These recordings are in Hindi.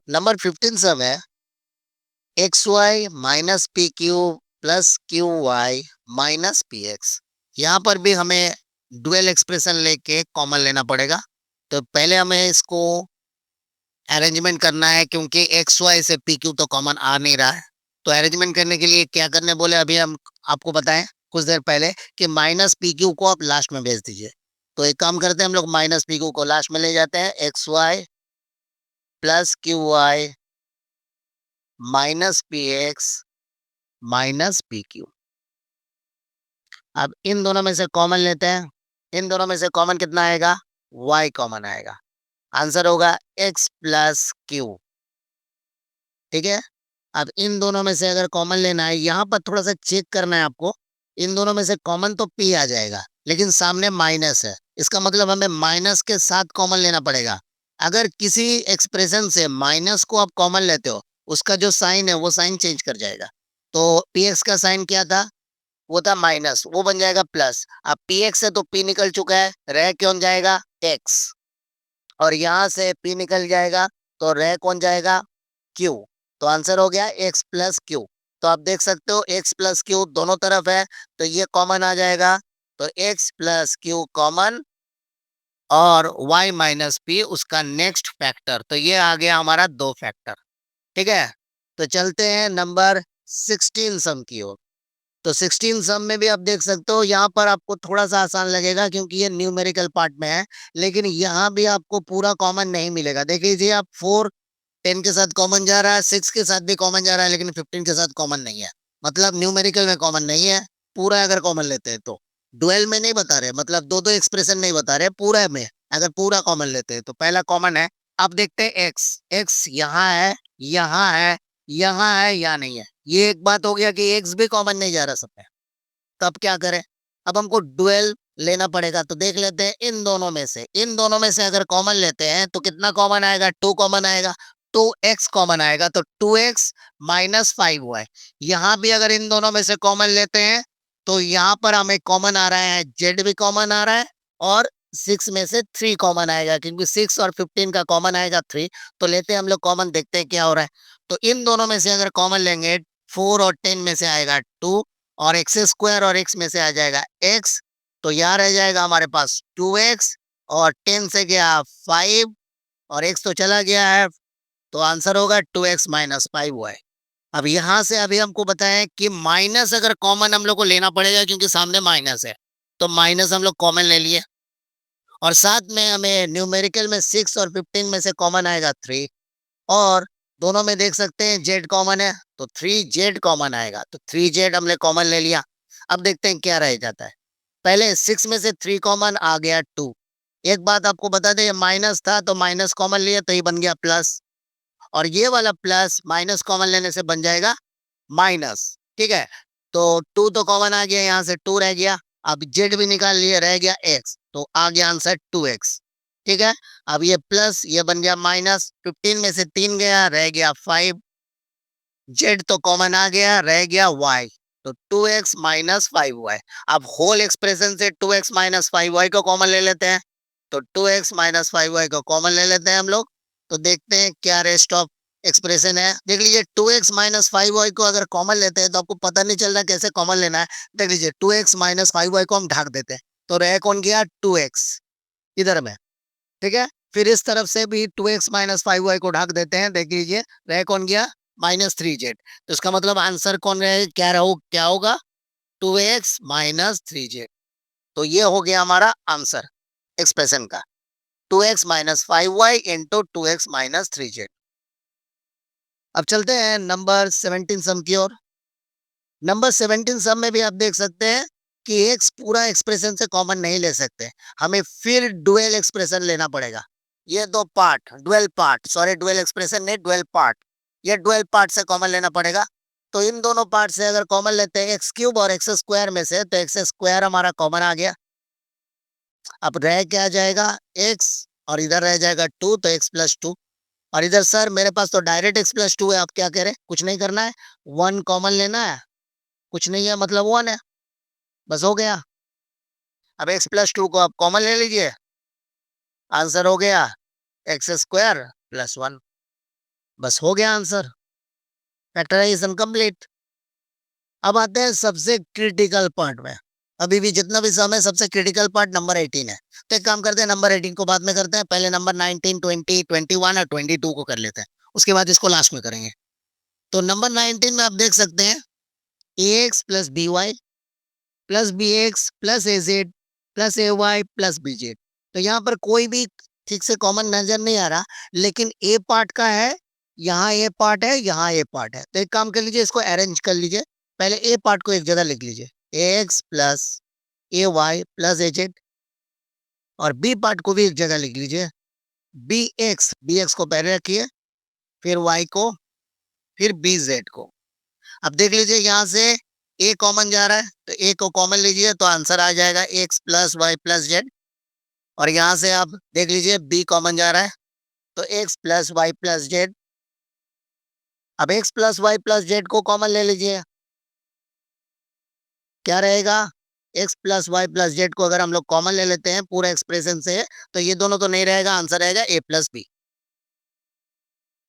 नंबर 15 सम है X Y minus P Q plus Q Y minus P X. यहाँ पर भी हमें डुअल एक्सप्रेशन लेके कॉमन लेना पड़ेगा। तो पहले हमें इसको अरेंजमेंट करना है क्योंकि एक्स वाई से पी क्यू तो कॉमन आ नहीं रहा है। तो अरेंजमेंट करने के लिए क्या करने बोले अभी हम आपको बताएं कुछ देर पहले कि माइनस पी क्यू को आप लास्ट में भेज दीजिए। तो एक काम करते हैं हम लोग माइनस पी क्यू को लास्ट में ले जाते हैं X Y plus Q Y minus P X minus P Q. अब इन दोनों में से कॉमन लेते हैं। इन दोनों में से कॉमन कितना आएगा? y कॉमन आएगा। आंसर होगा x प्लस क्यू। ठीक है। अब इन दोनों में से अगर कॉमन लेना है, यहाँ पर थोड़ा सा चेक करना है आपको। इन दोनों में से कॉमन तो p आ जाएगा, लेकिन सामने माइनस है। इसका मतलब हमें माइनस के साथ कॉमन लेना पड़ेगा। अगर किसी एक्सप्रेशन से माइनस को आप कॉमन लेते हो, उसका जो साइन है वो साइन चेंज कर जाएगा। तो पी एक्स का साइन क्या था? वो था माइनस, वो बन जाएगा प्लस। अब पी एक्स है तो पी निकल चुका है, रह कौन जाएगा? एक्स। और यहां से पी निकल जाएगा तो रह कौन जाएगा? क्यू। तो आंसर हो गया एक्स प्लस क्यू। तो आप देख सकते हो एक्स प्लस क्यू दोनों तरफ है, तो ये कॉमन आ जाएगा। तो एक्स प्लस क्यू कॉमन और y माइनस पी उसका नेक्स्ट फैक्टर। तो ये आ गया हमारा दो फैक्टर। ठीक है। तो चलते हैं नंबर 16 सम की ओर। तो 16 सम में भी आप देख सकते हो, यहाँ पर आपको थोड़ा सा आसान लगेगा क्योंकि ये न्यूमेरिकल पार्ट में है। लेकिन यहाँ भी आपको पूरा कॉमन नहीं मिलेगा। देख लीजिए आप 4 10 के साथ कॉमन जा रहा है, 6 के साथ भी कॉमन जा रहा है, लेकिन 15 के साथ कॉमन नहीं है। मतलब न्यूमेरिकल में कॉमन नहीं है। पूरा अगर कॉमन लेते हैं तो डुअल में नहीं बता रहे, मतलब दो दो एक्सप्रेशन नहीं बता रहे, पूरा में अगर पूरा कॉमन लेते हैं तो पहला कॉमन है। अब देखते हैं एक्स। एक्स यहाँ है, यहाँ है, यहाँ है या नहीं है। ये एक बात हो गया कि एक्स भी कॉमन नहीं जा रहा सब में। तब क्या करें? अब हमको डुअल लेना पड़ेगा। तो देख लेते हैं इन दोनों में से, इन दोनों में से अगर कॉमन लेते हैं तो कितना कॉमन आएगा? 2 कॉमन आएगा। 2x कॉमन आएगा तो 2x माइनस 5y। यहाँ भी अगर इन दोनों में से कॉमन लेते हैं तो यहाँ पर हमें कॉमन आ रहा है, z भी कॉमन आ रहा है और 6 में से 3 कॉमन आएगा, क्योंकि 6 और 15 का कॉमन आएगा 3। तो लेते हैं हम लोग कॉमन, देखते हैं क्या हो रहा है। तो इन दोनों में से अगर कॉमन लेंगे, 4 और 10 में से आएगा 2 और एक्स स्क्वायर और एक्स में से आ जाएगा एक्स। तो यहाँ रह जाएगा हमारे पास 2x और 10 से गया 5 और x तो चला गया है। तो आंसर होगा 2x माइनस 5y। अब यहाँ से अभी हमको बताएं कि माइनस अगर कॉमन हम लोग को लेना पड़ेगा क्योंकि सामने माइनस है। तो माइनस हम लोग कॉमन ले लिए और साथ में हमें न्यूमेरिकल में 6 और 15 में से कॉमन आएगा 3। और दोनों में देख सकते हैं जेड कॉमन है तो 3z कॉमन आएगा। तो 3z हमने कॉमन ले लिया। अब देखते हैं क्या रह जाता है। पहले 6 में से 3 कॉमन आ गया 2। एक बात आपको बता दें, माइनस था तो माइनस कॉमन लिया तो ये बन गया प्लस। और ये वाला प्लस माइनस कॉमन लेने से बन जाएगा माइनस। ठीक है। तो 2 तो कॉमन आ गया, यहाँ से 2 रह गया। अब जेड भी निकाल लिए, रह गया x, तो आ गया आंसर 2x। ठीक है। अब ये प्लस ये बन गया माइनस, 15 में से 3 गया, रह गया 5। जेड तो कॉमन आ गया, रह गया y। तो 2x माइनस 5y। अब होल एक्सप्रेशन से 2x माइनस 5y को कॉमन ले लेते हैं। तो 2x माइनस 5y को कॉमन ले लेते हैं हम लोग। तो देखते हैं क्या रेस्ट ऑफ एक्सप्रेशन है। देख लीजिए 2x माइनस 5y को अगर कॉमन लेते हैं तो आपको पता नहीं चल रहा कैसे कॉमन लेना है। देख लीजिए 2x माइनस 5y को हम ढाक देते हैं तो रह कौन गया? 2x इधर में। ठीक है। फिर इस तरफ से भी 2x माइनस 5y को ढक देते हैं। देख लीजिए रह कौन गया? Minus 3z। तो इसका मतलब आंसर कौन रहे, क्या होगा? 2x minus 3z। तो ये हो गया हमारा आंसर एक्सप्रेशन का, 2x minus 5y into 2x minus 3z। अब चलते हैं नंबर 17 सम की ओर। नंबर 17 सम में भी आप देख सकते हैं कि एक्स पूरा एक्सप्रेशन से कॉमन नहीं ले सकते, हमें फिर डुअल एक्सप्रेशन लेना पड़ेगा। ये दो part, dual part, sorry dual expression नहीं, डुअल पार्ट। ये डुअल पार्ट से कॉमन लेना पड़ेगा। तो इन दोनों पार्ट से अगर कॉमन लेते हैं एक्स क्यूब और एक्स स्क्वायर में से, तो एक्स स्क्वायर हमारा कॉमन आ गया। अब रह क्या जाएगा? एक्स और इधर रह जाएगा 2, तो एक्स प्लस 2। और इधर सर मेरे पास तो डायरेक्ट एक्स प्लस 2 है, आप क्या कह रहे हैं? कुछ नहीं करना है, 1 कॉमन लेना है। कुछ नहीं है मतलब 1 है, बस हो गया। अब एक्स प्लस 2 को आप कॉमन ले लीजिए, आंसर हो गया एक्स स्क्वायर प्लस 1। बस हो गया आंसर, फैक्टराइजेशन कंप्लीट। अब आते हैं सबसे क्रिटिकल पार्ट में। अभी भी जितना भी सम है सबसे क्रिटिकल पार्ट नंबर 18 है। तो एक काम करते हैं, नंबर 18 को बाद में करते हैं, पहले नंबर 19, 20, 21 और 22 को कर लेते हैं, उसके बाद इसको लास्ट में करेंगे। तो नंबर 19 में आप देख सकते हैं A X plus B Y plus B X plus A Z plus A Y plus B Z. तो यहाँ पर कोई भी ठीक से कॉमन नजर नहीं आ रहा, लेकिन ए पार्ट का है, यहाँ ए पार्ट है, यहाँ ए पार्ट है। तो एक काम कर लीजिए, इसको अरेंज कर लीजिए। पहले ए पार्ट को एक जगह लिख लीजिए, ए X plus A Y plus A Z, और बी पार्ट को भी एक जगह लिख लीजिए, बी एक्स को पहले रखिए, फिर वाई को, फिर बी जेड को। अब देख लीजिए यहाँ से ए कॉमन जा रहा है, तो ए को कॉमन लीजिए तो आंसर आ जाएगा X plus Y plus Z. और यहाँ से आप देख लीजिए बी कॉमन जा रहा है, तो X plus Y plus Z. अब X plus Y plus Z को कॉमन ले लीजिए, क्या रहेगा, X plus Y plus Z को अगर हम लोग कॉमन ले लेते हैं पूरा एक्सप्रेशन से, तो ये दोनों तो नहीं रहेगा, आंसर रहेगा ए प्लस बी।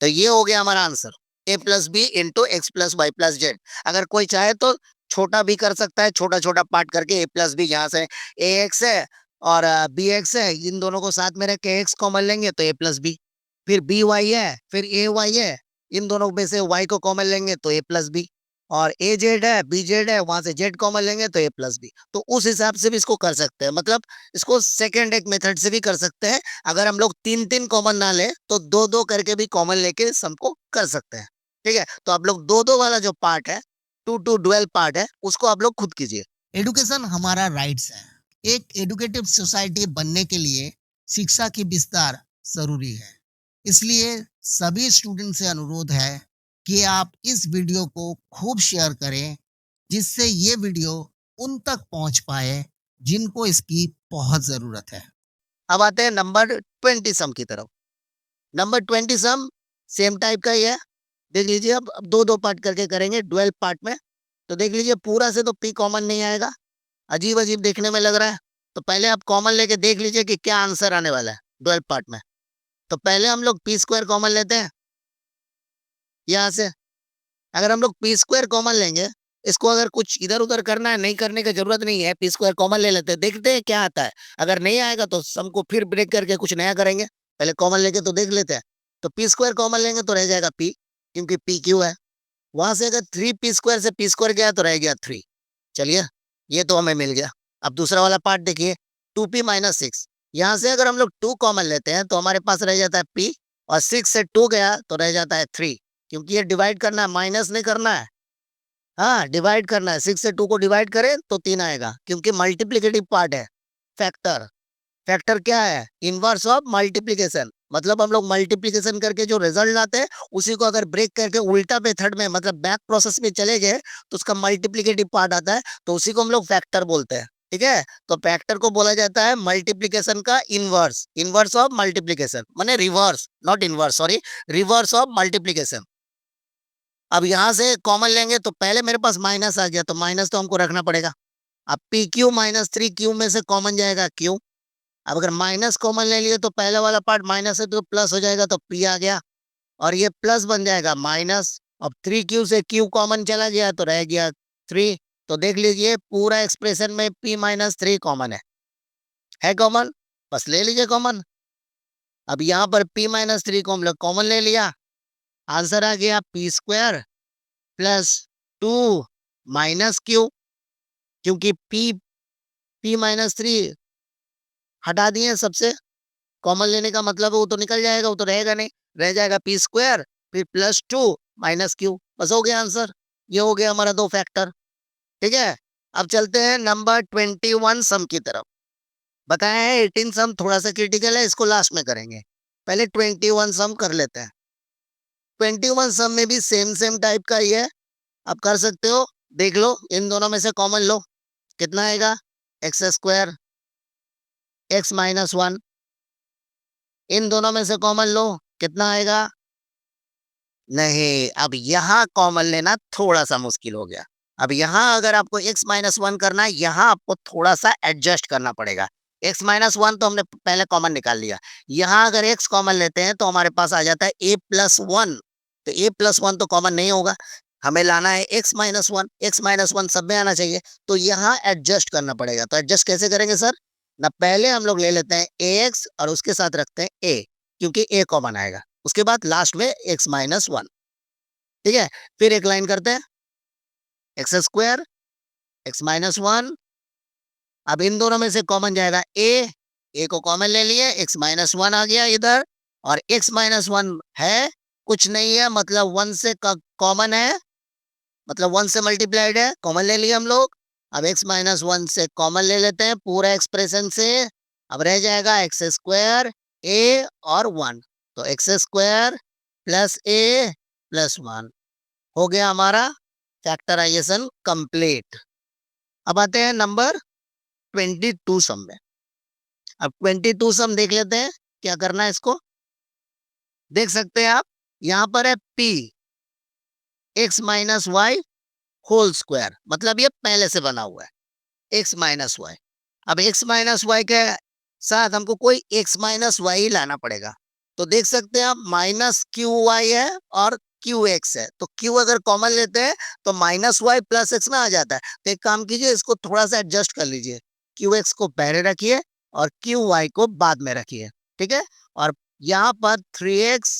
तो ये हो गया हमारा answer, A plus B into X plus Y plus Z. अगर कोई चाहे तो छोटा भी कर सकता है, छोटा छोटा पार्ट करके ए प्लस बी, यहाँ से ए एक्स है और बी एक्स है, इन दोनों को साथ में रख के एक्स कॉमन लेंगे तो ए प्लस बी, फिर बी वाई है, फिर ए वाई है, इन दोनों में से वाई को कॉमन लेंगे तो ए प्लस बी, और ए जेड है, बी जेड है, वहां से जेड कॉमन लेंगे तो ए प्लस बी। तो उस हिसाब से भी इसको कर सकते हैं, मतलब इसको सेकेंड एक मेथड से भी कर सकते हैं। अगर हम लोग तीन तीन कॉमन ना ले तो दो दो करके भी कॉमन लेके सम को कर सकते हैं। ठीक है, तो आप लोग दो दो वाला जो पार्ट है, टू टू डुअल पार्ट है, उसको आप लोग खुद कीजिए। एडुकेशन हमारा राइट्स है। एक एडुकेटिव सोसाइटी बनने के लिए शिक्षा की विस्तार जरूरी है। इसलिए सभी स्टूडेंट से अनुरोध है कि आप इस वीडियो को खूब शेयर करें, जिससे ये वीडियो उन तक पहुंच पाए जिनको इसकी बहुत जरूरत है। अब आते हैं नंबर 20 सम की तरफ। नंबर 20 सम सेम टाइप का ही है, देख लीजिए। अब दो दो पार्ट करके करेंगे डुअल पार्ट में। तो देख लीजिए पूरा से तो पी कॉमन नहीं आएगा, अजीब अजीब देखने में लग रहा है। तो पहले आप कॉमन लेके देख लीजिए कि क्या आंसर आने वाला है डुअल पार्ट में। तो पहले हम लोग पी स्क्वायर कॉमन लेते हैं यहाँ से। अगर हम लोग पी स्क्वायर कॉमन लेंगे, इसको अगर कुछ इधर उधर करना है, नहीं करने की जरूरत नहीं है, पी स्क्वायर कॉमन ले लेते हैं, देखते हैं क्या आता है। अगर नहीं आएगा तो सम को फिर ब्रेक करके कुछ नया करेंगे, पहले कॉमन लेके तो देख लेते हैं। तो पी स्क्वायर कॉमन लेंगे तो रह जाएगा पी, क्योंकि पी क्यू है। वहां से अगर थ्री पी स्क्वायर से पी स्क्वायर गया तो रह गया थ्री। चलिए, ये तो हमें मिल गया। अब दूसरा वाला पार्ट देखिए, टू पी माइनस सिक्स। यहाँ से अगर हम लोग टू कॉमन लेते हैं तो हमारे पास रह जाता है पी, और सिक्स से टू गया तो रह जाता है थ्री, क्योंकि ये डिवाइड करना है, माइनस नहीं करना है। हाँ, डिवाइड करना है, सिक्स से टू को डिवाइड करें तो तीन आएगा, क्योंकि मल्टीप्लीकेटिव पार्ट है। फैक्टर, फैक्टर क्या है, इनवर्स ऑफ मल्टीप्लीकेशन। मतलब हम लोग मल्टीप्लीकेशन करके जो रिजल्ट लाते हैं, उसी को अगर ब्रेक करके उल्टा मेथड में, मतलब बैक प्रोसेस में चले गए, तो उसका मल्टीप्लीकेटिव पार्ट आता है, तो उसी को हम लोग फैक्टर बोलते हैं। ठीक है, तो फैक्टर को बोला जाता है मल्टीप्लीकेशन का इनवर्स, इनवर्स ऑफ मल्टीप्लीकेशन, माने reverse, not inverse, sorry, reverse of multiplication. अब यहाँ से कॉमन लेंगे तो पहले मेरे पास माइनस आ गया, तो माइनस तो हमको रखना पड़ेगा। अब P Q minus three Q में से कॉमन जाएगा क्यू। अब अगर माइनस कॉमन ले लिए तो पहले वाला पार्ट माइनस है तो प्लस हो जाएगा, तो पी आ गया, और ये प्लस बन जाएगा माइनस। अब थ्री क्यू से क्यू कॉमन चला गया तो रह गया थ्री। तो देख लीजिए पूरा एक्सप्रेशन में पी माइनस थ्री कॉमन है कॉमन, बस ले लीजिए कॉमन। अब यहाँ पर पी माइनस थ्री को हम लोग कॉमन ले लिया, आंसर आ गया P square plus two minus Q, क्योंकि पी पी माइनस थ्री हटा दिए सबसे, कॉमन लेने का मतलब है वो तो निकल जाएगा, वो तो रहेगा नहीं, रह जाएगा पी स्क्वायर फिर प्लस टू माइनस क्यू, बस हो गया आंसर। ये हो गया हमारा दो फैक्टर। ठीक है, अब चलते हैं नंबर 21 सम की तरफ। बताया है 18 सम थोड़ा सा क्रिटिकल है, इसको लास्ट में करेंगे, पहले 21 सम कर लेते हैं। 21 सम में भी सेम सेम टाइप का ही है, आप कर सकते हो, देख लो, इन दोनों में से कॉमन लो, कितना आएगा, X square X minus one. इन दोनों में से कॉमन लो, कितना आएगा, नहीं, अब यहाँ कॉमन लेना थोड़ा सा मुश्किल हो गया। अब यहाँ अगर आपको x माइनस वन करना है, यहाँ आपको थोड़ा सा एडजस्ट करना पड़ेगा। x माइनस वन तो हमने पहले कॉमन निकाल लिया, यहाँ अगर x कॉमन लेते हैं तो हमारे पास आ जाता है a प्लस वन। तो a प्लस वन तो कॉमन नहीं होगा, हमें लाना है x minus one, x minus one सब में आना चाहिए, तो यहाँ एडजस्ट करना पड़ेगा। तो एडजस्ट कैसे करेंगे सर? ना पहले हम लोग ले लेते हैं ax और उसके साथ रखते हैं a, क्योंकि a कॉमन आएगा, उसके बाद लास्ट में x माइनस वन। ठीक है, फिर एक लाइन करते हैं x square X minus one. अब इन दोनों में से कॉमन जाएगा ए को कॉमन ले लिए, एक्स माइनस वन आ गया इधर, और एक्स माइनस वन है कुछ नहीं है, मतलब वन से कॉमन है, मतलब वन से मल्टीप्लाइड है, कॉमन ले लिए हम लोग। अब एक्स माइनस वन से कॉमन ले लेते हैं पूरा एक्सप्रेशन से, अब रह जाएगा एक्स स्क्वायर ए और वन, तो एक्स स्क्वायर प्लस ए प्लस वन हो गया हमारा फैक्टराइजेशन कंप्लीट। अब आते हैं नंबर 22 सम में। अब 22 सम देख लेते हैं क्या करना है इसको। देख सकते हैं आप, यहां पर है p X minus Y whole square, मतलब ये पहले से बना हुआ है एक्स माइनस वाई। अब एक्स माइनस वाई के साथ हमको कोई एक्स माइनस वाई लाना पड़ेगा, तो देख सकते हैं आप माइनस क्यू वाई है और क्यू एक्स है, तो क्यू अगर कॉमन लेते हैं तो माइनस वाई प्लस एक्स में आ जाता है। तो एक काम कीजिए, इसको थोड़ा सा एडजस्ट कर लीजिए, क्यू एक्स को पहले रखिए और क्यू वाई को बाद में रखिए, ठीक है। और यहाँ पर 3x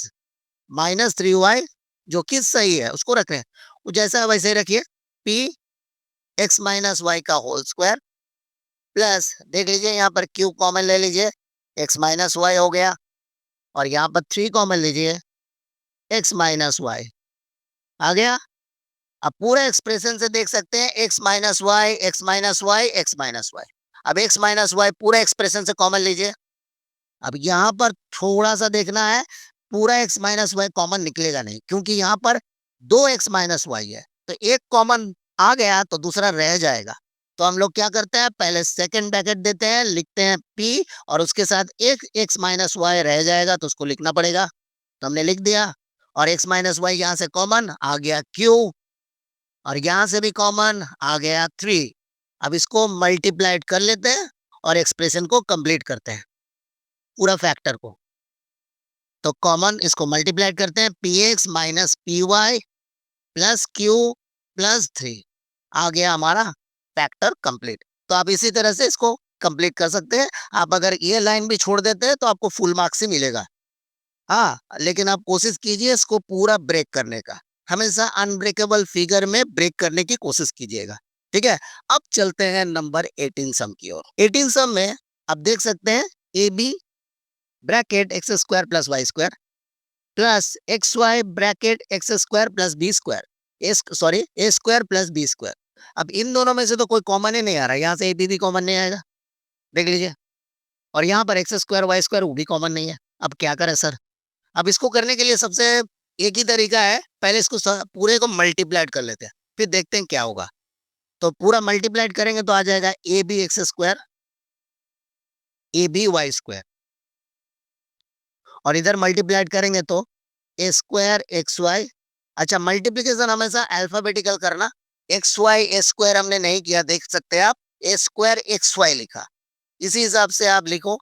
माइनस 3y जो कि सही है उसको रख रहे हैं, वो जैसा है वैसे ही रखिए, p एक्स माइनस वाई का होल स्क्वायर प्लस, देख लीजिए यहाँ पर q कॉमन ले लीजिए, एक्स माइनस वाई हो गया, और यहाँ पर 3 कॉमन लीजिए, एक्स माइनस वाई आ गया। अब पूरे एक्सप्रेशन से देख सकते हैं X minus Y X minus Y X minus Y. अब एक्स माइनस वाई पूरा एक्सप्रेशन से कॉमन लीजिए। अब यहाँ पर थोड़ा सा देखना है, पूरा एक्स माइनस वाई कॉमन निकलेगा नहीं, क्योंकि यहाँ पर दो एक्स माइनस वाई है, तो एक कॉमन आ गया तो दूसरा रह जाएगा। तो हम लोग क्या करते हैं, पहले सेकंड ब्रैकेट देते हैं, लिखते हैं p, और उसके साथ एक एक्स माइनस वाई रह जाएगा तो उसको लिखना पड़ेगा, तो हमने लिख दिया। और एक्स माइनस वाई यहाँ से कॉमन आ गया q, और यहाँ से भी कॉमन आ गया 3। अब इसको मल्टीप्लाइड कर लेते हैं और एक्सप्रेशन को कंप्लीट करते हैं पूरा फैक्टर को। तो कॉमन इसको मल्टीप्लाई करते हैं, P X minus P Y plus Q plus 3 आ गया हमारा फैक्टर कंप्लीट। तो आप इसी तरह से इसको कंप्लीट कर सकते हैं। आप अगर ये लाइन भी छोड़ देते हैं तो आपको फुल मार्क्स ही मिलेगा। हाँ, लेकिन आप कोशिश कीजिए इसको पूरा ब्रेक करने का, हमेशा अनब्रेकेबल फिगर में ब्रेक करने की कोशिश कीजिएगा, ठीक है। अब चलते हैं नंबर 18 सम की ओर। 18 सम में आप देख सकते हैं A B bracket X square plus Y square plus X Y bracket X square plus B square, A square plus B square. अब इन दोनों में से तो कोई कॉमन ही नहीं आ रहा, यहाँ से ए बी भी कॉमन नहीं आएगा, देख लीजिए। और यहाँ पर एक्स स्क्वायर वाई स्क्वायर वो भी कॉमन नहीं है। अब क्या करें सर? अब इसको करने के लिए सबसे एक ही तरीका है, पहले इसको पूरे को मल्टीप्लाइड कर लेते हैं, फिर देखते हैं क्या होगा। तो पूरा मल्टीप्लाइड करेंगे तो आ जाएगा A B X square A B Y square, और इधर मल्टीप्लाइड करेंगे तो ए स्क्वायर एक्स वाई। अच्छा, मल्टीप्लीकेशन हमेशा अल्फाबेटिकल करना, एक्स वाई ए स्क्वायर हमने नहीं किया, देख सकते हैं आप ए स्क्वायर एक्स वाई लिखा, इसी हिसाब से आप लिखो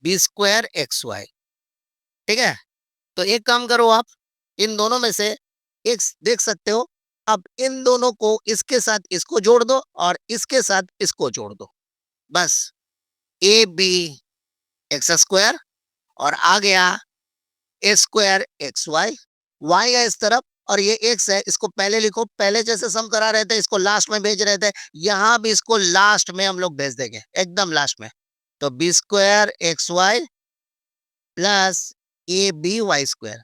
बी स्क्वायर एक्स वाई, ठीक है। तो एक काम करो आप, इन दोनों में से एक देख सकते हो, अब इन दोनों को इसके साथ इसको जोड़ दो और इसके साथ इसको जोड़ दो, बस ए बी एक्स स्क्वायर, और आ गया ए स्क्वायर एक्स वाई, वाई है इस तरफ और ये एक्स है, इसको पहले लिखो, पहले जैसे सम करा रहे थे इसको लास्ट में भेज रहे थे, यहाँ भी इसको लास्ट में हम लोग भेज देंगे, एकदम लास्ट में। तो B square X Y plus A B Y square,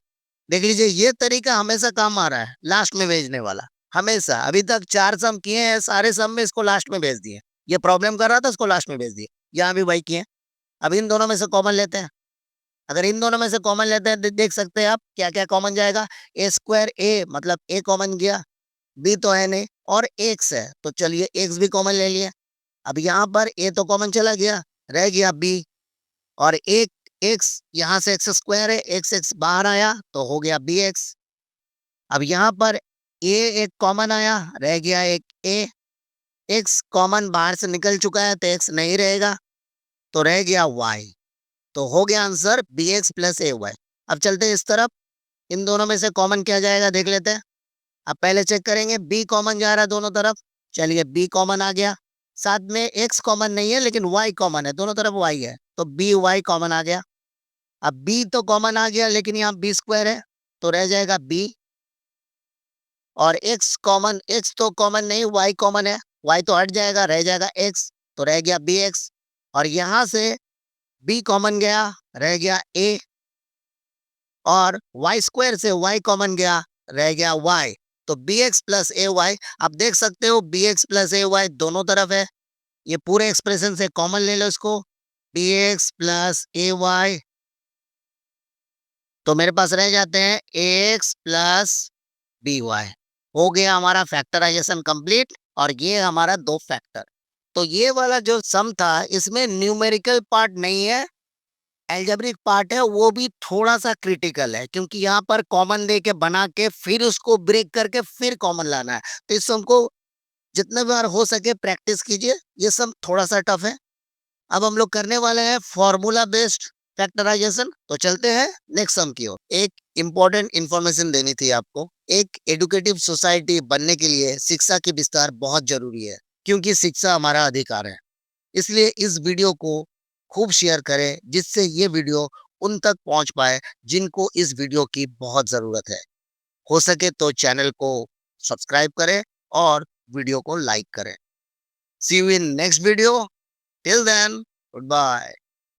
देख लीजिए ये तरीका हमेशा काम आ रहा है, लास्ट में भेजने वाला, हमेशा। अभी तक 4 सम किए हैं, सारे सम में इसको लास्ट में भेज दिए, ये प्रॉब्लम कर रहा था इसको लास्ट में भेज दिए, यहाँ भी वही किए। अब इन दोनों में से कॉमन लेते हैं, अगर इन दोनों में से कॉमन लेते हैं तो देख सकते हैं आप क्या क्या कॉमन जाएगा, ए स्क्वायर ए मतलब ए कॉमन गया, बी तो है नहीं, और एक्स है तो चलिए एक्स भी कॉमन ले लिए। अब यहाँ पर ए तो कॉमन चला गया, रह गया बी, और एक एक्स यहाँ से एक्स स्क्वायर है, एक्स एक्स बाहर आया तो हो गया बी एक्स। अब यहाँ पर ए एक कॉमन आया, रह गया एक ए, एक्स कॉमन बाहर से निकल चुका है तो एक्स नहीं रहेगा, तो रह गया वाई, तो हो गया answer B X plus A Y. अब चलते हैं इस तरफ, इन दोनों में से कॉमन क्या जाएगा देख लेते हैं। अब पहले चेक करेंगे, बी कॉमन जा रहा है दोनों तरफ। चलिए बी कॉमन आ गया, साथ में एक्स कॉमन नहीं है लेकिन वाई कॉमन है, दोनों तरफ वाई है, तो बी वाई कॉमन आ गया। अब बी तो कॉमन आ गया लेकिन यहाँ बी स्क्वायर है, तो रह जाएगा बी। और एक्स कॉमन, एक्स तो कॉमन नहीं, वाई कॉमन है, वाई तो हट जाएगा, रह जाएगा एक्स, तो रह गया बी एक्स। और यहाँ से बी कॉमन गया, रह गया ए। और वाई स्क्वायर से वाई कॉमन गया, रह गया वाई, तो B X plus A Y. आप देख सकते हो B X plus A Y दोनों तरफ है, ये पूरे एक्सप्रेशन से कॉमन ले लो इसको, B X plus A Y, तो मेरे पास रह जाते हैं A X plus B Y. हो गया हमारा फैक्टराइजेशन कंप्लीट, और ये हमारा दो फैक्टर। तो ये वाला जो सम था इसमें न्यूमेरिकल पार्ट नहीं है, एल्जेब्रिक पार्ट है, वो भी थोड़ा सा क्रिटिकल है, क्योंकि यहाँ पर कॉमन दे के बना के फिर उसको ब्रेक करके फिर कॉमन लाना है। तो इस सम को जितने बार हो सके प्रैक्टिस कीजिए, ये सम थोड़ा सा टफ है। अब हम लोग करने वाले हैं फॉर्मूला बेस्ड फैक्टराइजेशन, तो चलते हैं नेक्स्ट सम की ओर। एक इंपॉर्टेंट इंफॉर्मेशन देनी थी आपको, एक एडुकेटिव सोसाइटी बनने के लिए शिक्षा की विस्तार बहुत जरूरी है, क्योंकि शिक्षा हमारा अधिकार है। इसलिए इस वीडियो को खूब शेयर करें, जिससे ये वीडियो उन तक पहुंच पाए जिनको इस वीडियो की बहुत जरूरत है। हो सके तो चैनल को सब्सक्राइब करें और वीडियो को लाइक करें। See you in next video, till then good bye.